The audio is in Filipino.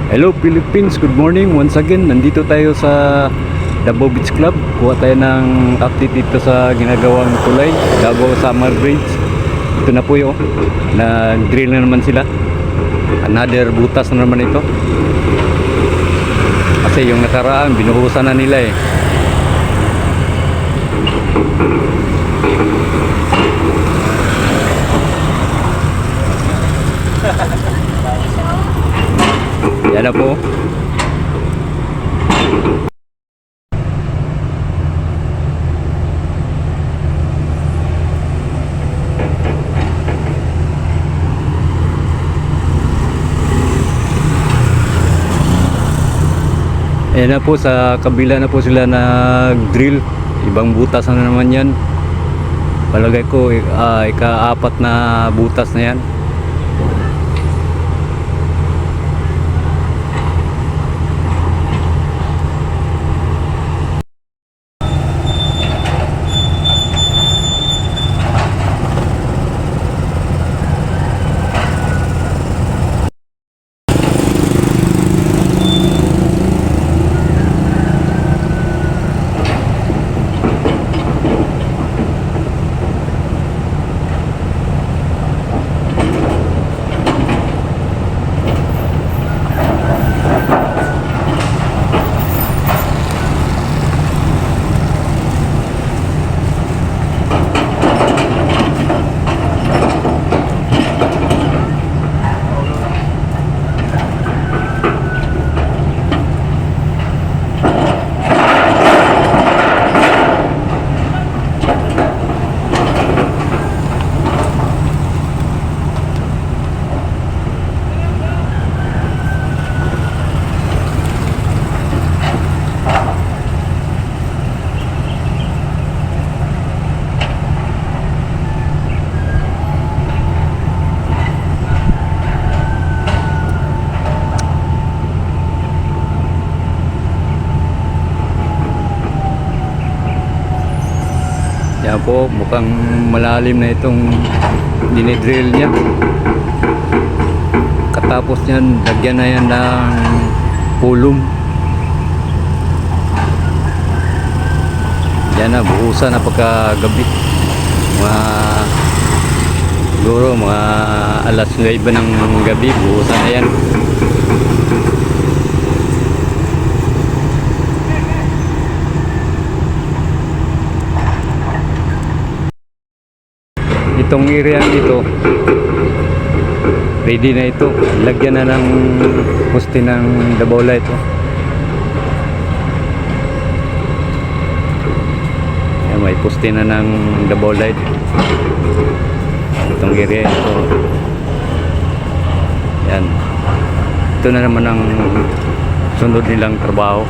Hello Philippines, good morning once again. Nandito tayo sa Davao Beach Club. Kuha tayo ng update dito sa ginagawang tulay, Davao Summer Bridge. Ito na po yun, nag-drill na naman sila. Another butas na naman ito. Kasi yung nakaraan, binuhusan na nila eh. Yan na po. Ayan na po, sa kabila na po sila nag-drill. Ibang butas na naman yan. Palagay ko ika-apat na butas na yan. Yan po, mukhang malalim na itong dinidrill niya. Katapos niyan, lagyan na yan ng pulong. Yan na, buhusan na pagkagabi. Siguro mga alas 9 ng gabi, buhusan na yan. Itong area dito ready na ito, lagyan na ng poste ng Davao Light Ayan, may poste na ng Davao Light itong area ito. Yan, ito na naman ang sunod nilang trabaho.